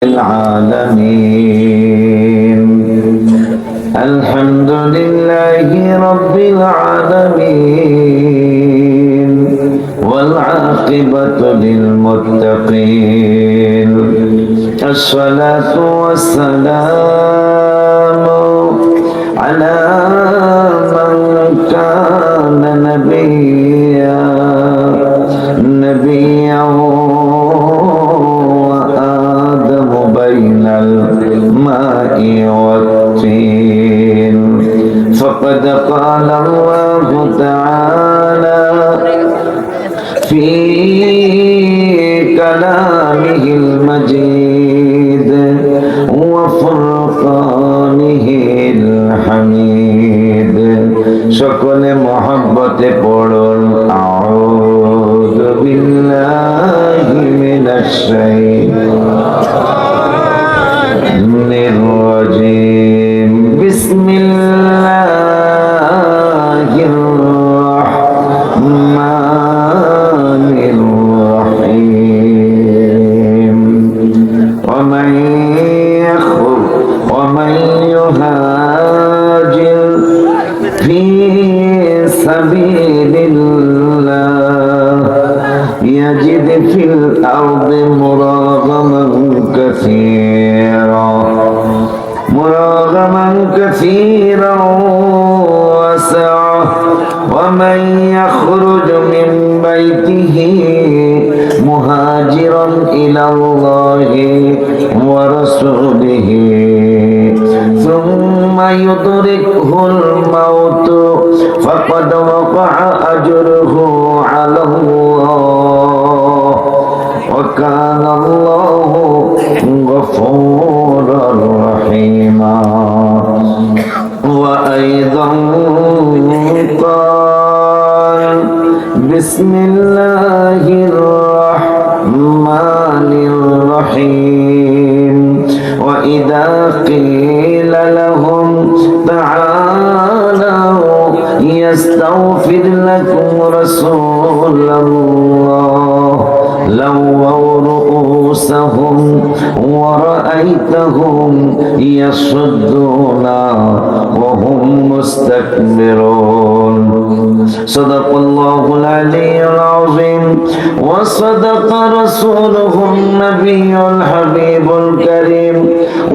العالمين الحمد لله رب العالمين والعاقبة للمتقين الصلاة والسلام على من كان نبيا بين الماء والطين فقد قال الله تعالى في كلامه المجيد وفرقانه الحميد সকলে محبت পড়ুন আউযু বিল্লাহি মিনাশ শাইতানির الرجيم بسم الله الرحمن الرحيم ومن يهاجر في سبيل الله يجد في الأرض مراغما كثيرا وسعة ومن يخرج من بيته مهاجرا إلى الله ورسوله ثم يدركه الموت فقد وقع أجره على الله وكان الله غفورا رحيما وأيضا قال بسم الله الرحمن الرحيم وإذا قيل لهم تعالوا يستغفر لكم رسول الله لووا رؤوسهم ورأيتهم يصدون وهم مستكبرون صدق الله العلي العظيم وصدق رسوله النبي الحبيب الكريم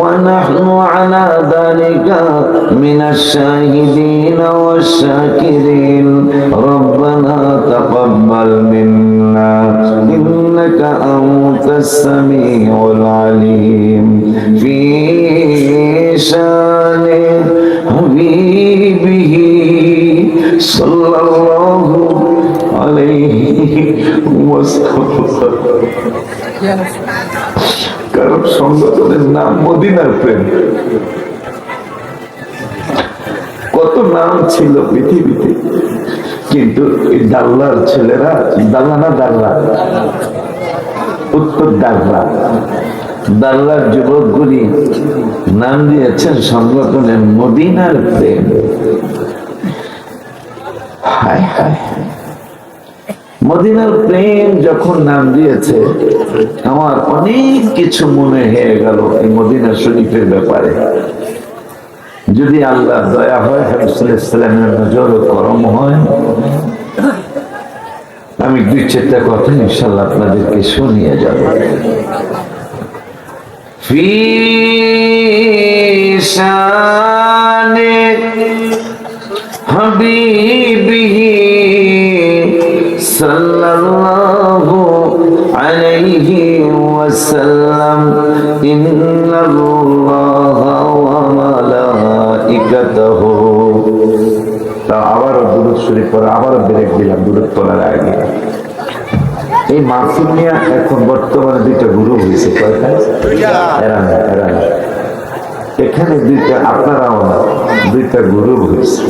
ونحن على ذلك من الشاهدين والشاكرين ربنا تقبل منا إنك أنت السميع العليم في شان حبيبه صلى الله عليه وسلم কারণ সংগঠনের নাম মদিনার প্রেম। কত নাম ছিল পৃথিবীতে, কিন্তু এই দাল্লার ছেলেরা, দাল্লা না দাল্লা, উত্তর দাল্লা, দাল্লার যুবকগুলি নাম দিয়েছেন সংগঠনের মদিনার প্রেম। হায় হায়, মদিনার প্রেম যখন নাম দিয়েছে আমার অনেক কিছু মনে হয়ে গেল এই মদিনা শরীফের ব্যাপারে। যদি আল্লাহ দয়া হয়, হাবিবুল্লাহের নজর ও করম হয়, আমি দুই চারটা কথা ইনশাআল্লাহ আপনাদেরকে শুনিয়ে যাব। ফি শানে হাবিবিহি সাল্লাল্লাহু আলাইহি ওয়াসাল্লাম ইন্নাল্লাহা ওয়া মালাইকাতাহু। তা আবার দুরূদ শরীফ পড়া, আবার ব্রেক দিলাম দুরূদ পড়ার আগে। এই মাহফিল নিয়ে এখন বর্তমানে দুইটা গ্রুপ হয়েছে। কয়টা? এরা এখানে দুইটা, আপনারাও না, দুইটা গ্রুপ হয়েছে।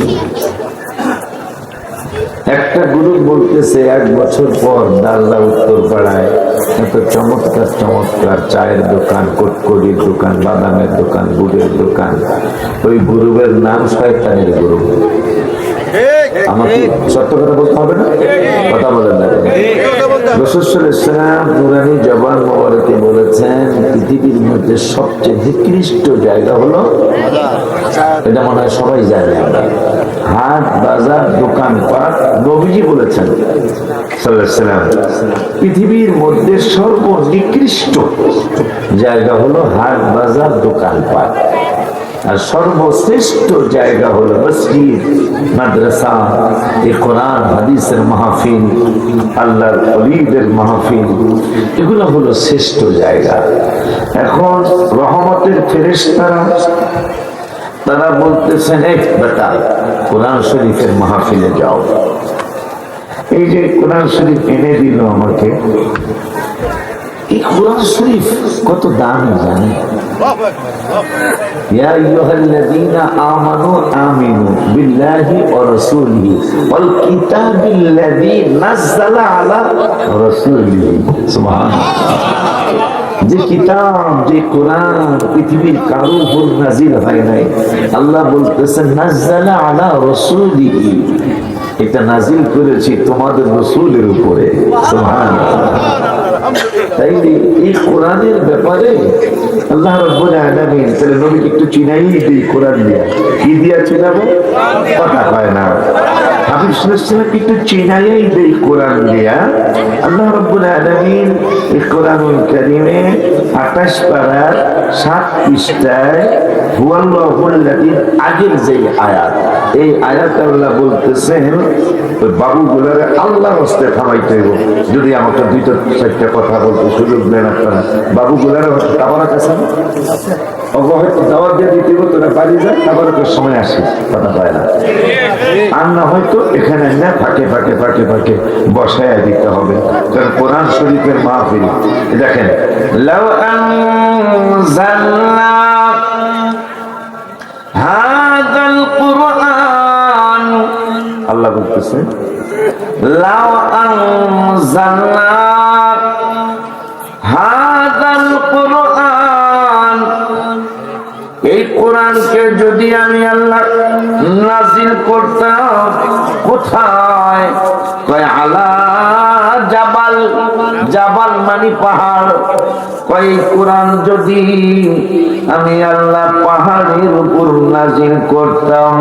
একটা গ্রুপ বলতেছে 1 বছর পর দাল্লা উত্তর পাড়ায় এত চমৎকার চমৎকার চায়ের দোকান, কটকরির দোকান, বাদামের দোকান, গুড়ের দোকান, ওই গ্রুপের নাম শয়তানের গ্রুপ। আমাকে সত্য কথা বলতে হবে না? কথা বলেন না। রাসূল সাল্লাল্লাহু আলাইহি ওয়াসাল্লাম নুরানি জবান মোবারকে বলেছেন পৃথিবীর মধ্যে সবচেয়ে নিকৃষ্ট জায়গা হলো, এটা মনে হয় সবাই জানে, হাট বাজার দোকানপাট। নবীজি বলেছেন সাল্লাল্লাহু আলাইহি ওয়াসাল্লাম পৃথিবীর মধ্যে সর্বনিকৃষ্ট জায়গা হলো হাট বাজার দোকানপাট, আর সর্বশ্রেষ্ঠ জায়গা হলো মসজিদ মাদ্রাসা, এই কোরআন হাদিসের মাহফিল, আল্লাহর ওলিদের মাহফিল, এগুলো হলো শ্রেষ্ঠ জায়গা। এখন রহমতের ফেরেশতারা তারা বলতেছেন এক বেটা কোরআন শরীফের মাহফিলে যাও। এই যে কোরআন শরীফ এনে দিল আমাকে, এই কোরআন শরীফ কত দামি জানে? ইয়া আইয়ুহাল্লাযীনা আমানু আমিনু বিল্লাহি ওয়া রাসূলিহি ওয়াল কিতাবিল্লাযী নাযালা আলা রাসূলিহি। সুবহানাল্লাহ। যে কিতাব, যে কোরআন পৃথিবীর কারো উপর নাজিল হয় নাই, আল্লাহ বলতেছেন নাযালা আলা রাসূলিহি, এটা নাজিল করেছি তোমাদের রাসূলের উপরে। সুবহানাল্লাহ। তাই এই কোরআনের ব্যাপারে আল্লাহ রাব্বুল আলামিন তাহলে নবীকে একটু চিনাই দিই কোরআন দিয়া। কি দিয়া চিনাবো? কথা হয় না। হাবিব সাল্লাল্লাহু আলাইহি ওয়াসাল্লাম একটু চিনাই দেই কোরআন দিয়া। আল্লাহ রাব্বুল আলামিন এই কোরআনুল কারীমে 28 পারার 7 পৃষ্ঠায় হুয়াল্লাহুল্লাযী আগের যে আয়াত, এই আয়াতে আল্লাহ বলতেছেন ওই বাবুগুলারে আল্লাহর হস্তে থামাইতে হবে। যদি আমাকে 2-4টা কথা বলতে সুযোগ দেন আপনারা, বাবুগুলারে তাবারক আছে না, হয়তো দাওয়াত দিয়ে দিতে হবে, তোরা বাড়ি যায় তাবারকের সময় আসে, কথা পায় না। আর না হয়তো এখানে না ফাঁকে ফাঁকে ফাঁকে ফাঁকে বসায় দিতে হবে, কারণ কোরআন শরীফের মাহফিল। দেখেন লাউ আনজালনা হাযাল কুরআন, আল্লাহ বলতেছে লাউ আনজালনা হাযাল কুরআন, এই কোরআনকে যদি আমি আল্লাহ নাজিল করতাম কোথায়? কয় আলা জাবাল, জাবাল মানে পাহাড়। কয় কোরআন যদি আমি আল্লাহ পাহাড়ের উপর নাজিল করতাম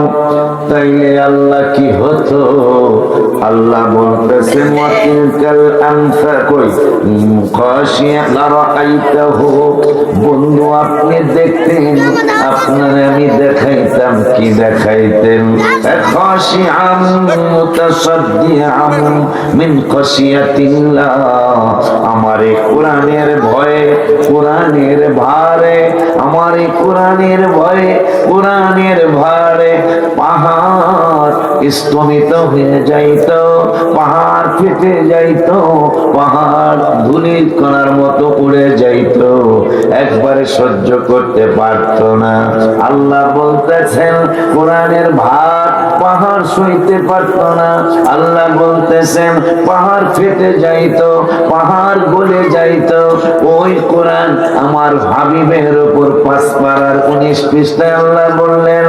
তাইলে আল্লাহ কি হতো? আল্লাহ বলতেছেন ওয়াতিলকাল আমসা, কই খাশিয়া লারাআইতাহু, বন্ধু আপনি দেখতেন, আপনারে আমি দেখাইতাম, কি দেখাইতেন? খাশিআম মুতাসাদ্দিআম মিন খাশিয়াতিল্লাহ, আমার এই কোরআনের ভয়ে, কোরআনের ভারে, আমার এই কোরআনের ভয়ে, কোরআনের ভারে পাহাড় স্তম্ভিত হয়ে যাইত, পাহাড় ফেটে যাইত, পাহাড় ধুলির কণার মতো উড়ে যাইত, একবারে সহ্য করতে পারত না। আল্লাহ বলতেছেন কোরআনের ভার পাহাড় সইতে পারত না। আল্লাহ বলতেছেন পাহাড় ফেটে যাইত, পাহাড় গলে যাইত। ওই কোরআন আমার হাবিবের উপর 5 পারার 19 পৃষ্ঠায় আল্লাহ বললেন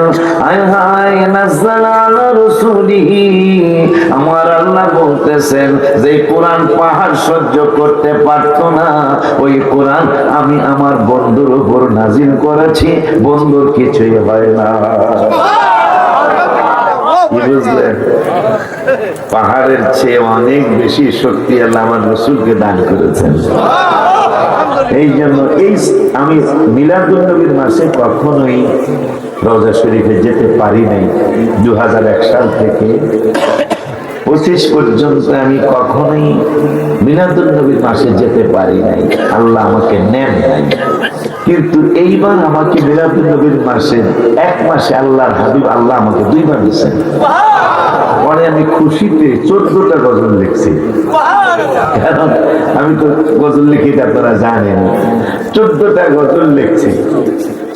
আয় হায় নাযালা আলা রাসূলিহি, আমার আল্লাহ বলতেছেন যে কোরআন পাহাড় সহ্য করতে পারত না, ওই কোরআন আমি আমার বন্ধুর উপর নাজিল করেছি, বন্ধুর কিছুই হয় না। বুঝলেন? পাহাড়ের চেয়ে অনেক বেশি শক্তি আল্লাহ আমার রাসূলকে দান করেছেন। এই জন্য আমি মিলাদুন নবীর মাসে কখনোই রওজা শরীফে যেতে পারি নাই। 2001 সাল থেকে 25 পর্যন্ত আমি কখনোই মিলাদুন নবীর মাসে যেতে পারি নাই, আল্লাহ আমাকে নেন নাই। কিন্তু এইবার আমাকে মিলাদুন নবীর মাসে 1 মাসে আল্লাহর হাবিব আল্লাহ আমাকে 2 বার দিয়েছেন। পরে আমি খুশিতে 14টা গজল লিখছি, কারণ আমি তো গজল লিখি আপনারা জানেন, 14টা গজল লিখছি।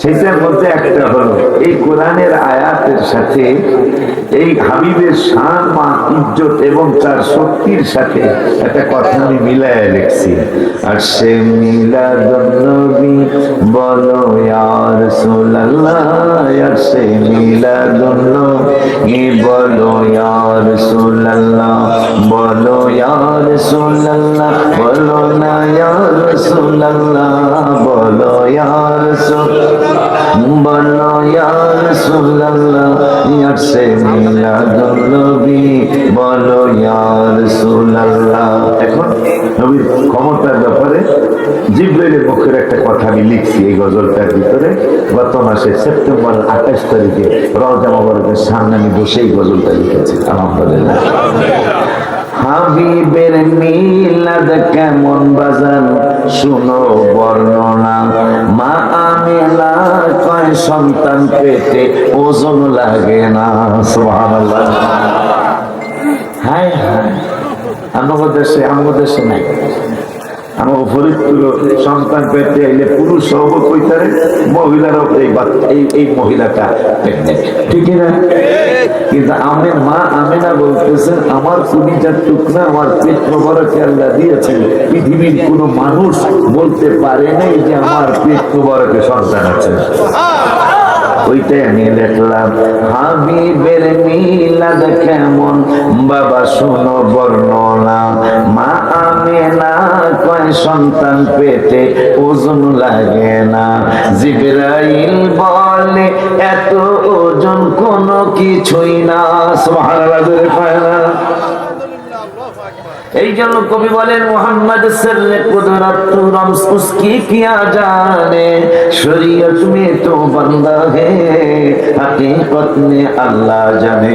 সেটার মধ্যে একটা হলো এই কোরআনের আয়াতের সাথে এই হাবিবের শান মান ইজ্জত এবং তার শক্তির সাথে একটা কথা আমি মিলায় লিখছি। আর সে মিলাদুন নবী বলো ইয়া রাসূলুল্লাহ, আর সে মিলাদুন নবী বলো ইয়া রাসূলুল্লাহ, বলো ইয়া রাসূলুল্লাহ, বলো না ইয়া রাসূলুল্লাহ, বলো ইয়া রাসূলুল্লাহ, বলো ইয়া রাসূলুল্লাহ, ইয়া সে মিলাদুন নবী বলো ইয়া রাসূলুল্লাহ। এখন নবীর ক্ষমতার ব্যাপারে জিবরাইলের মুখের একটা কথা আমি লিখছি এই গজলটার ভিতরে। গত মাসে সেপ্টেম্বর 28 তারিখে রওজা মোবারকের সামনে আমি বসে এই গজলটা লিখেছি। আলহামদুলিল্লাহ। হাবিবের মিলাদ কেমন বাজান শুনো বর্ণনা, মা আমিনা কয় সন্তান পেটে ওজন লাগে না। সুবহানাল্লাহ। হায় হায়, আমাদের দেশে নাই। আমার ফরিদপুর সন্তান পেটে এলে পুরুষ সহ কইতারে, মহিলারাও এই মহিলাটা প্রেগনেন্ট, ঠিক না? কিন্তু আমার মা আমিনা বলতেছেন আমার কলিজার টুকরা আমার পেট মোবারকে আল্লাহ দিয়েছেন, পৃথিবীর কোনো মানুষ বলতে পারে নাই যে আমার পেট মোবারকে সন্তান আছে। ওইটাই আমি দেখলাম। হাবিবের মিলাদ কেমন বাবা শুনো বর্ণনা, মা আমিনা কয় সন্তান পেটে ওজন লাগে না। জিবরাইল বলে এত ওজন কোনো কিছুই না। সুবহানাল্লাহ। এই জন্য কবি বলেন মোহাম্মদ সল্লে কুদরত তু রমস উসকি কিয়া জানে, শরীয়ত में तो बंदा है हकीकत में अल्लाह जाने।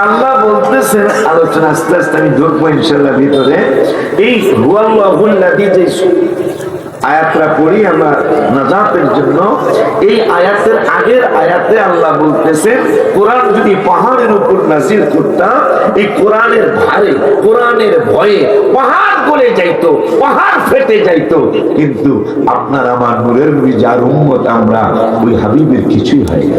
আল্লাহ বলতেছেন, আলোচনা আস্তে আস্তে আমি ঢুকবো ইনশাআল্লাহ ভিতরে। এই হুয়াল্লাহুল্লাযী যে আয়াতটা পড়ি আমরা নাজাতের জন্য, এই আয়াতের আগের আয়াতে আল্লাহ বলতেছেন কোরআন যদি পাহাড়ের উপর নাজিল করতাম, এই কোরআনের ভারে কোরআনের ভয়ে পাহাড় গলে যাইতো, পাহাড় ফেটে যাইতো, কিন্তু আপনার আমার নূরের নবী যার উম্মত আমরা, ওই হাবিবের কিছুই হয় না।